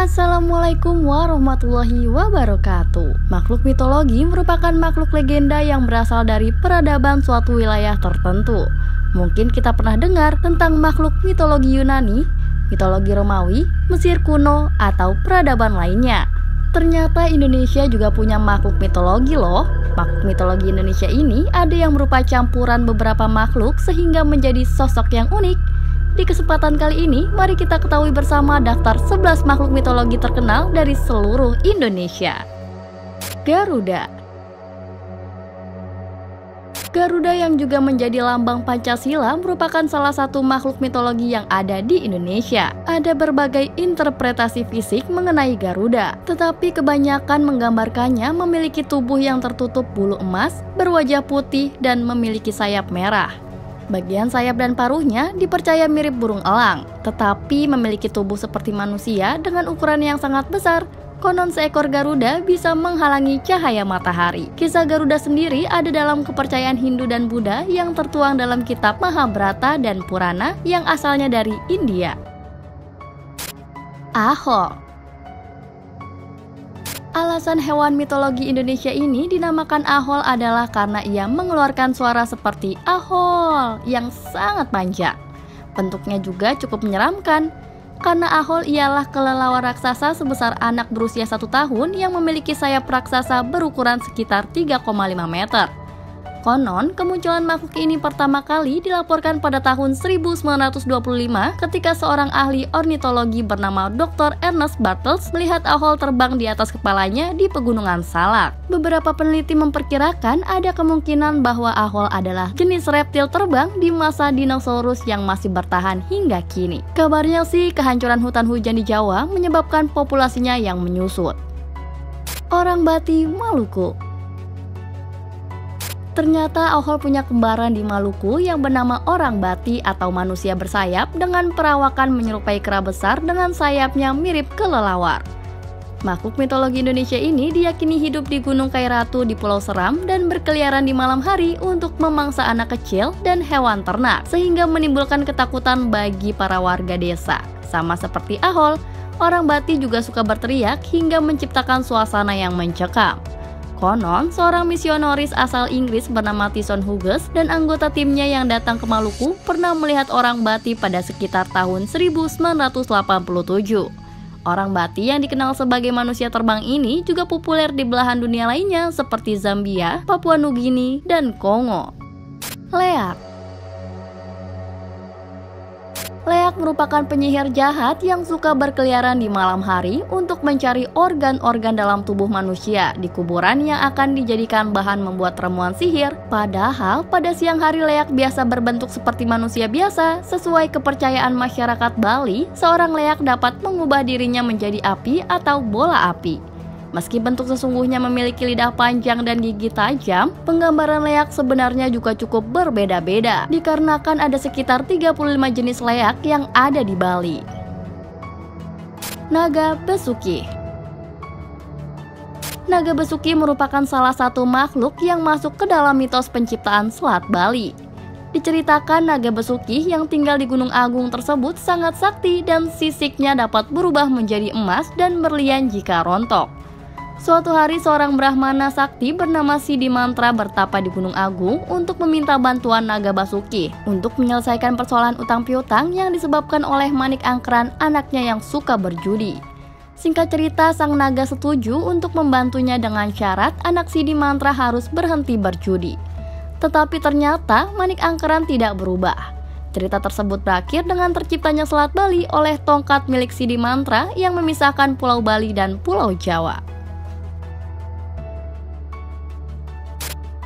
Assalamualaikum warahmatullahi wabarakatuh. Makhluk mitologi merupakan makhluk legenda yang berasal dari peradaban suatu wilayah tertentu. Mungkin kita pernah dengar tentang makhluk mitologi Yunani, mitologi Romawi, Mesir kuno, atau peradaban lainnya. Ternyata Indonesia juga punya makhluk mitologi loh. Makhluk mitologi Indonesia ini ada yang berupa campuran beberapa makhluk sehingga menjadi sosok yang unik. Di kesempatan kali ini, mari kita ketahui bersama daftar 11 makhluk mitologi terkenal dari seluruh Indonesia. Garuda. Garuda yang juga menjadi lambang Pancasila merupakan salah satu makhluk mitologi yang ada di Indonesia. Ada berbagai interpretasi fisik mengenai Garuda, tetapi kebanyakan menggambarkannya memiliki tubuh yang tertutup bulu emas, berwajah putih, dan memiliki sayap merah. Bagian sayap dan paruhnya dipercaya mirip burung elang, tetapi memiliki tubuh seperti manusia dengan ukuran yang sangat besar. Konon seekor Garuda bisa menghalangi cahaya matahari. Kisah Garuda sendiri ada dalam kepercayaan Hindu dan Buddha yang tertuang dalam kitab Mahabharata dan Purana yang asalnya dari India. Ahol. Alasan hewan mitologi Indonesia ini dinamakan ahol adalah karena ia mengeluarkan suara seperti ahol yang sangat panjang. Bentuknya juga cukup menyeramkan, karena ahol ialah kelelawar raksasa sebesar anak berusia 1 tahun yang memiliki sayap raksasa berukuran sekitar 3,5 meter. Konon, kemunculan makhluk ini pertama kali dilaporkan pada tahun 1925 ketika seorang ahli ornitologi bernama Dr. Ernest Bartels melihat ahol terbang di atas kepalanya di Pegunungan Salak. Beberapa peneliti memperkirakan ada kemungkinan bahwa ahol adalah jenis reptil terbang di masa dinosaurus yang masih bertahan hingga kini. Kabarnya sih kehancuran hutan hujan di Jawa menyebabkan populasinya yang menyusut. Orang Bati, Maluku. Ternyata ahol punya kembaran di Maluku yang bernama orang Bati atau manusia bersayap dengan perawakan menyerupai kera besar dengan sayapnya mirip kelelawar. Makhluk mitologi Indonesia ini diyakini hidup di Gunung Kairatu di Pulau Seram dan berkeliaran di malam hari untuk memangsa anak kecil dan hewan ternak sehingga menimbulkan ketakutan bagi para warga desa. Sama seperti ahol, orang Bati juga suka berteriak hingga menciptakan suasana yang mencekam. Konon, seorang misionaris asal Inggris bernama Tyson Hughes dan anggota timnya yang datang ke Maluku pernah melihat orang Bati pada sekitar tahun 1987. Orang Bati yang dikenal sebagai manusia terbang ini juga populer di belahan dunia lainnya seperti Zambia, Papua Nugini, dan Kongo. Leak. Leak merupakan penyihir jahat yang suka berkeliaran di malam hari untuk mencari organ-organ dalam tubuh manusia di kuburan yang akan dijadikan bahan membuat ramuan sihir. Padahal pada siang hari leak biasa berbentuk seperti manusia biasa. Sesuai kepercayaan masyarakat Bali, seorang leak dapat mengubah dirinya menjadi api atau bola api. Meski bentuk sesungguhnya memiliki lidah panjang dan gigi tajam, penggambaran leak sebenarnya juga cukup berbeda-beda, dikarenakan ada sekitar 35 jenis leak yang ada di Bali. Naga Besuki. Naga Besuki merupakan salah satu makhluk yang masuk ke dalam mitos penciptaan Selat Bali. Diceritakan naga Besuki yang tinggal di Gunung Agung tersebut sangat sakti dan sisiknya dapat berubah menjadi emas dan berlian jika rontok. Suatu hari seorang Brahmana sakti bernama Sidi Mantra bertapa di Gunung Agung untuk meminta bantuan naga Basuki untuk menyelesaikan persoalan utang piutang yang disebabkan oleh Manik Angkeran, anaknya yang suka berjudi. Singkat cerita, sang naga setuju untuk membantunya dengan syarat anak Sidi Mantra harus berhenti berjudi. Tetapi ternyata Manik Angkeran tidak berubah. Cerita tersebut berakhir dengan terciptanya Selat Bali oleh tongkat milik Sidi Mantra yang memisahkan Pulau Bali dan Pulau Jawa.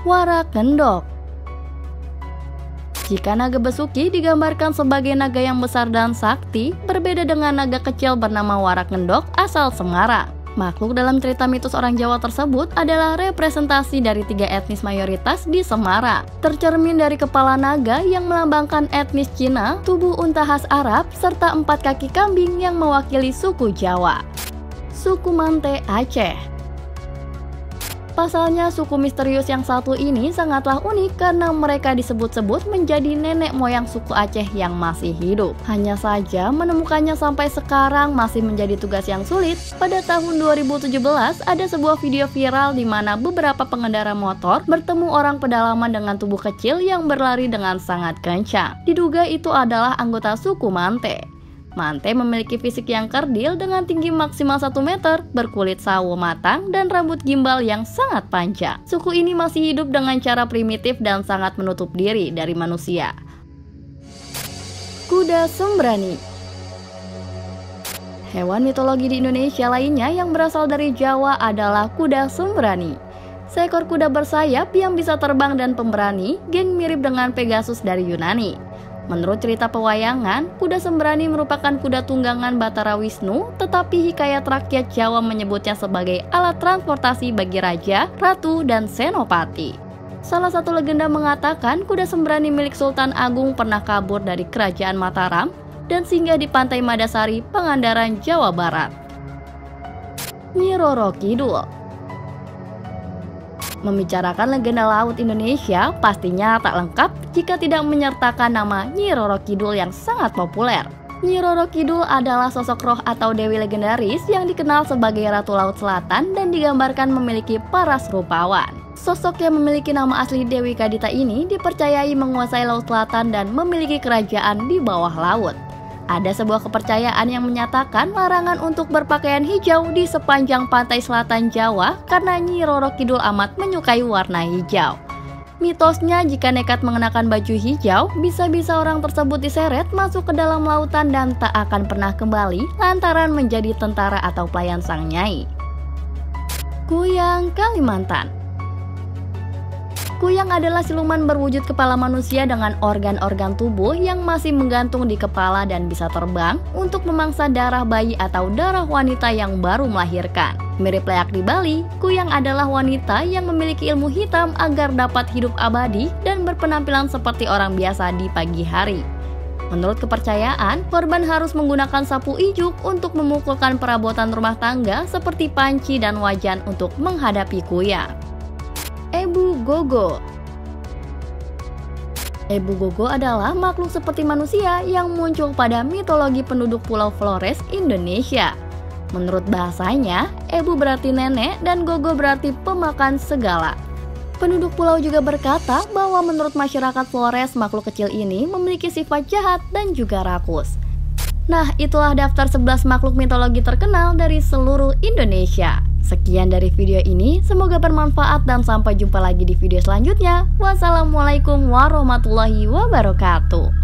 Warak Ngendok. Jika naga Besuki digambarkan sebagai naga yang besar dan sakti, berbeda dengan naga kecil bernama Warak Ngendok asal Semarang. Makhluk dalam cerita mitos orang Jawa tersebut adalah representasi dari 3 etnis mayoritas di Semarang. Tercermin dari kepala naga yang melambangkan etnis Cina, tubuh unta khas Arab, serta 4 kaki kambing yang mewakili suku Jawa. Suku Mante Aceh. Pasalnya, suku misterius yang satu ini sangatlah unik karena mereka disebut-sebut menjadi nenek moyang suku Aceh yang masih hidup. Hanya saja, menemukannya sampai sekarang masih menjadi tugas yang sulit. Pada tahun 2017, ada sebuah video viral di mana beberapa pengendara motor bertemu orang pedalaman dengan tubuh kecil yang berlari dengan sangat kencang. Diduga itu adalah anggota suku Mante. Mante memiliki fisik yang kerdil dengan tinggi maksimal 1 meter, berkulit sawo matang, dan rambut gimbal yang sangat panjang. Suku ini masih hidup dengan cara primitif dan sangat menutup diri dari manusia. Kuda Sembrani. Hewan mitologi di Indonesia lainnya yang berasal dari Jawa adalah kuda sembrani. Seekor kuda bersayap yang bisa terbang dan pemberani, geng mirip dengan Pegasus dari Yunani. Menurut cerita pewayangan, kuda sembrani merupakan kuda tunggangan Batara Wisnu, tetapi hikayat rakyat Jawa menyebutnya sebagai alat transportasi bagi raja, ratu, dan senopati. Salah satu legenda mengatakan kuda sembrani milik Sultan Agung pernah kabur dari kerajaan Mataram dan singgah di pantai Madasari, Pangandaran, Jawa Barat. Nyi Roro Kidul. Membicarakan legenda laut Indonesia pastinya tak lengkap jika tidak menyertakan nama Nyi Roro Kidul yang sangat populer. Nyi Roro Kidul adalah sosok roh atau dewi legendaris yang dikenal sebagai Ratu Laut Selatan dan digambarkan memiliki paras rupawan. Sosok yang memiliki nama asli Dewi Kadita ini dipercayai menguasai Laut Selatan dan memiliki kerajaan di bawah laut. Ada sebuah kepercayaan yang menyatakan larangan untuk berpakaian hijau di sepanjang pantai selatan Jawa karena Nyi Roro Kidul amat menyukai warna hijau. Mitosnya jika nekat mengenakan baju hijau, bisa-bisa orang tersebut diseret masuk ke dalam lautan dan tak akan pernah kembali lantaran menjadi tentara atau pelayan sang nyai. Kuyang Kalimantan. Kuyang adalah siluman berwujud kepala manusia dengan organ-organ tubuh yang masih menggantung di kepala dan bisa terbang untuk memangsa darah bayi atau darah wanita yang baru melahirkan. Mirip layak di Bali, kuyang adalah wanita yang memiliki ilmu hitam agar dapat hidup abadi dan berpenampilan seperti orang biasa di pagi hari. Menurut kepercayaan, korban harus menggunakan sapu ijuk untuk memukulkan perabotan rumah tangga seperti panci dan wajan untuk menghadapi kuyang. Ebu Gogo. Ebu Gogo adalah makhluk seperti manusia yang muncul pada mitologi penduduk Pulau Flores, Indonesia. Menurut bahasanya, Ebu berarti nenek dan Gogo berarti pemakan segala. Penduduk pulau juga berkata bahwa menurut masyarakat Flores, makhluk kecil ini memiliki sifat jahat dan juga rakus. Nah, itulah daftar 11 makhluk mitologi terkenal dari seluruh Indonesia. Sekian dari video ini, semoga bermanfaat dan sampai jumpa lagi di video selanjutnya. Wassalamualaikum warahmatullahi wabarakatuh.